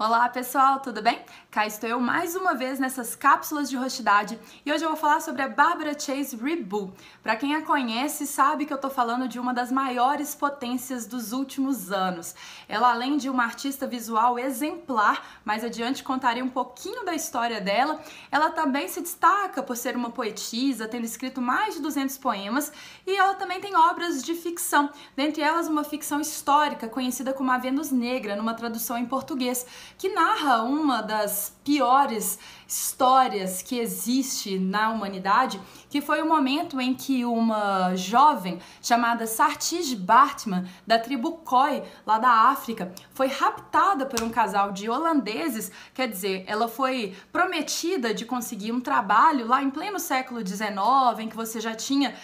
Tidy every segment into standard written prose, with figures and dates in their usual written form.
Olá pessoal, tudo bem? Cá estou eu mais uma vez nessas cápsulas de honestidade e hoje eu vou falar sobre a Barbara Chase Rebu. Para quem a conhece sabe que eu estou falando de uma das maiores potências dos últimos anos. Ela, além de uma artista visual exemplar, mais adiante contarei um pouquinho da história dela, ela também se destaca por ser uma poetisa, tendo escrito mais de 200 poemas, e ela também tem obras de ficção, dentre elas uma ficção histórica conhecida como A Vênus Negra, numa tradução em português, que narra uma das piores histórias que existe na humanidade, que foi o momento em que uma jovem chamada Saartjie Baartman, da tribo Khoi, lá da África, foi raptada por um casal de holandeses. Quer dizer, ela foi prometida de conseguir um trabalho lá em pleno século XIX, em que você já tinha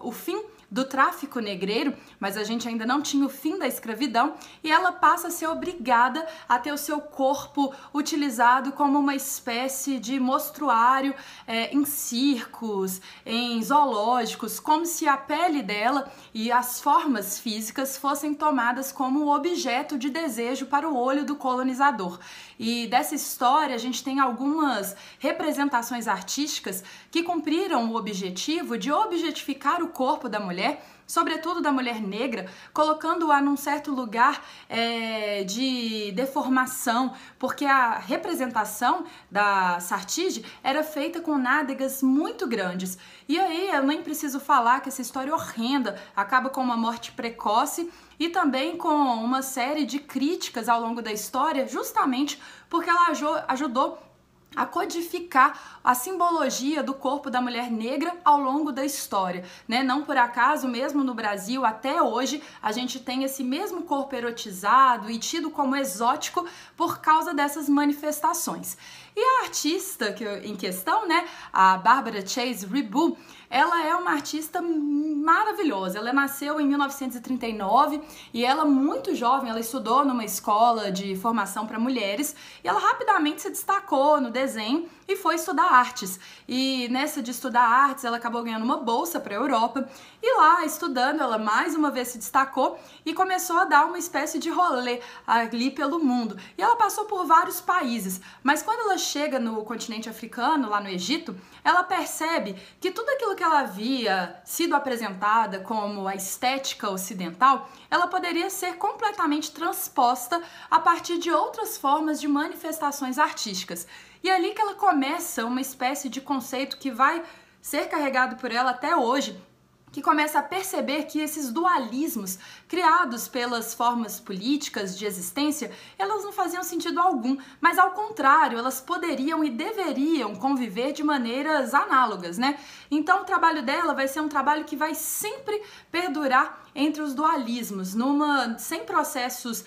o fim do tráfico negreiro, mas a gente ainda não tinha o fim da escravidão, e ela passa a ser obrigada a ter o seu corpo utilizado como uma espécie de mostruário em circos, em zoológicos, como se a pele dela e as formas físicas fossem tomadas como um objeto de desejo para o olho do colonizador. E dessa história a gente tem algumas representações artísticas que cumpriram o objetivo de objetificar o corpo da mulher, sobretudo da mulher negra, colocando-a num certo lugar de deformação, porque a representação da Saartjie era feita com nádegas muito grandes. E aí eu nem preciso falar que essa história horrenda acaba com uma morte precoce e também com uma série de críticas ao longo da história, justamente porque ela ajudou a codificar a simbologia do corpo da mulher negra ao longo da história, né? Não por acaso, mesmo no Brasil, até hoje, a gente tem esse mesmo corpo erotizado e tido como exótico por causa dessas manifestações. E a artista em questão, né, a Barbara Chase Rebu, ela é uma artista maravilhosa. Ela nasceu em 1939 e ela, muito jovem, ela estudou numa escola de formação para mulheres e ela rapidamente se destacou no desenho e foi estudar artes. E nessa de estudar artes, ela acabou ganhando uma bolsa para a Europa e lá, estudando, ela mais uma vez se destacou e começou a dar uma espécie de rolê ali pelo mundo. E ela passou por vários países, mas quando ela chega no continente africano, lá no Egito, ela percebe que tudo aquilo que ela havia sido apresentada como a estética ocidental, ela poderia ser completamente transposta a partir de outras formas de manifestações artísticas. E é ali que ela começa uma espécie de conceito que vai ser carregado por ela até hoje, que começa a perceber que esses dualismos criados pelas formas políticas de existência, elas não faziam sentido algum, mas ao contrário, elas poderiam e deveriam conviver de maneiras análogas, né? Então o trabalho dela vai ser um trabalho que vai sempre perdurar entre os dualismos, sem processos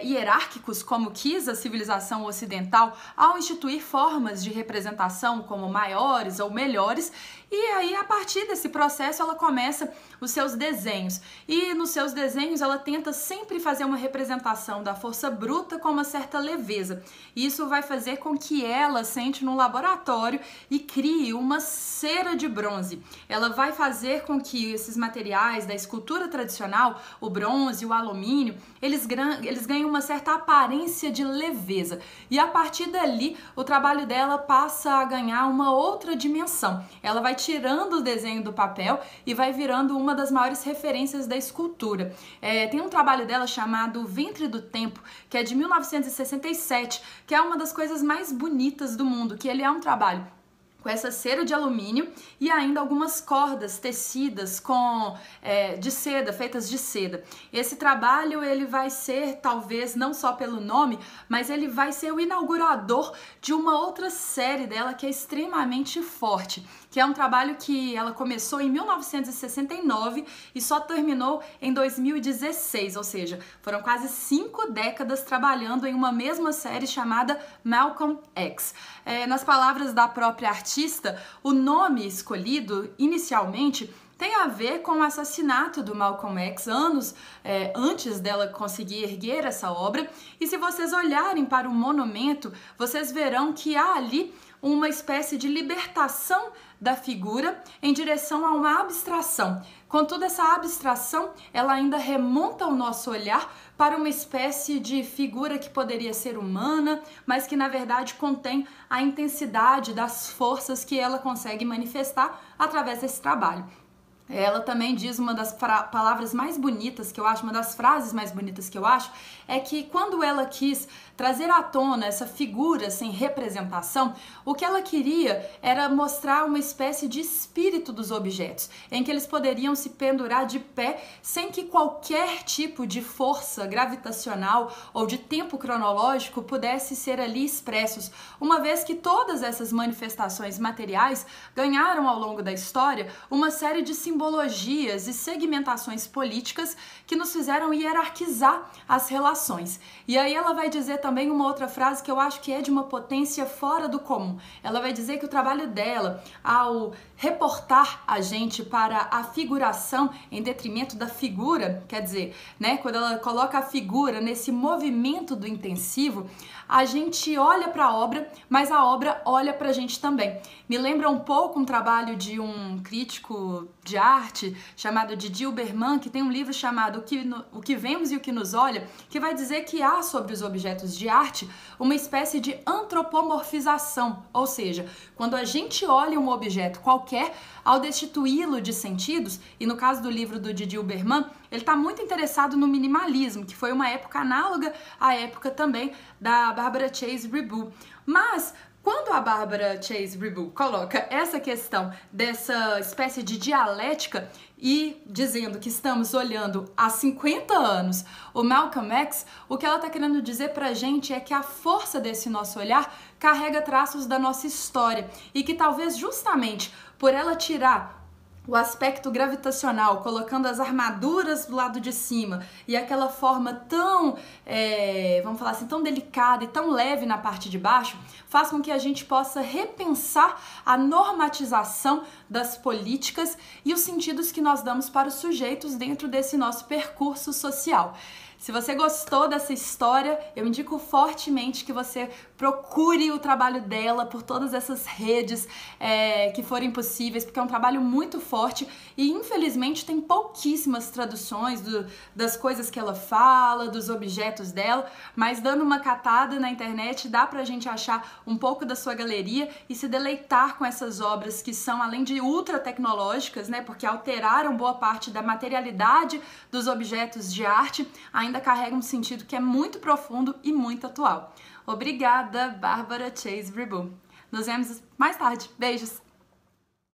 hierárquicos como quis a civilização ocidental ao instituir formas de representação como maiores ou melhores. E aí, a partir desse processo, ela começa os seus desenhos. E nos seus desenhos, ela tenta sempre fazer uma representação da força bruta com uma certa leveza. E isso vai fazer com que ela sente no laboratório e crie uma cera de bronze. Ela vai fazer com que esses materiais da escultura tradicional, o bronze, o alumínio, eles ganhem uma certa aparência de leveza. E a partir dali, o trabalho dela passa a ganhar uma outra dimensão. Ela vai tirando o desenho do papel e vai virando uma das maiores referências da escultura. Tem um trabalho dela chamado O Ventre do Tempo, que é de 1967, que é uma das coisas mais bonitas do mundo, que ele é um trabalho com essa cera de alumínio e ainda algumas cordas tecidas de seda, feitas de seda. Esse trabalho ele vai ser, talvez, não só pelo nome, mas ele vai ser o inaugurador de uma outra série dela que é extremamente forte, que é um trabalho que ela começou em 1969 e só terminou em 2016, ou seja, foram quase 5 décadas trabalhando em uma mesma série chamada Malcolm X. Nas palavras da própria artista, o nome escolhido inicialmente tem a ver com o assassinato do Malcolm X, anos antes dela conseguir erguer essa obra. E se vocês olharem para o monumento, vocês verão que há ali uma espécie de libertação da figura em direção a uma abstração. Contudo, essa abstração, ela ainda remonta o nosso olhar para uma espécie de figura que poderia ser humana, mas que na verdade contém a intensidade das forças que ela consegue manifestar através desse trabalho. Ela também diz uma das palavras mais bonitas que eu acho, uma das frases mais bonitas que eu acho, é que quando ela quis trazer à tona essa figura sem representação, o que ela queria era mostrar uma espécie de espírito dos objetos, em que eles poderiam se pendurar de pé sem que qualquer tipo de força gravitacional ou de tempo cronológico pudesse ser ali expressos, uma vez que todas essas manifestações materiais ganharam ao longo da história uma série de simbologias e segmentações políticas que nos fizeram hierarquizar as relações. E aí ela vai dizer também uma outra frase que eu acho que é de uma potência fora do comum. Ela vai dizer que o trabalho dela, ao reportar a gente para a figuração em detrimento da figura, quer dizer, né, quando ela coloca a figura nesse movimento do intensivo, a gente olha para a obra, mas a obra olha para a gente também. Me lembra um pouco um trabalho de um crítico de arte chamado Didier Berman, que tem um livro chamado O que Vemos e o que Nos Olha, que vai dizer que há sobre os objetos de arte uma espécie de antropomorfização, ou seja, quando a gente olha um objeto qualquer, ao destituí-lo de sentidos, e no caso do livro do Didier Berman, ele está muito interessado no minimalismo, que foi uma época análoga à época também da Barbara Chase Ribot. Mas quando a Barbara Chase Ribot coloca essa questão dessa espécie de dialética e dizendo que estamos olhando há 50 anos o Malcolm X, o que ela está querendo dizer pra gente é que a força desse nosso olhar carrega traços da nossa história e que talvez justamente por ela tirar o aspecto gravitacional, colocando as armaduras do lado de cima e aquela forma tão, vamos falar assim, tão delicada e tão leve na parte de baixo, faz com que a gente possa repensar a normatização das políticas e os sentidos que nós damos para os sujeitos dentro desse nosso percurso social. Se você gostou dessa história, eu indico fortemente que você procure o trabalho dela por todas essas redes que forem possíveis, porque é um trabalho muito forte e infelizmente tem pouquíssimas traduções das coisas que ela fala, dos objetos dela, mas dando uma catada na internet dá pra gente achar um pouco da sua galeria e se deleitar com essas obras que são, além de ultra tecnológicas, né, porque alteraram boa parte da materialidade dos objetos de arte, ainda carrega um sentido que é muito profundo e muito atual. Obrigada, Barbara Chase Ribot. Nos vemos mais tarde. Beijos!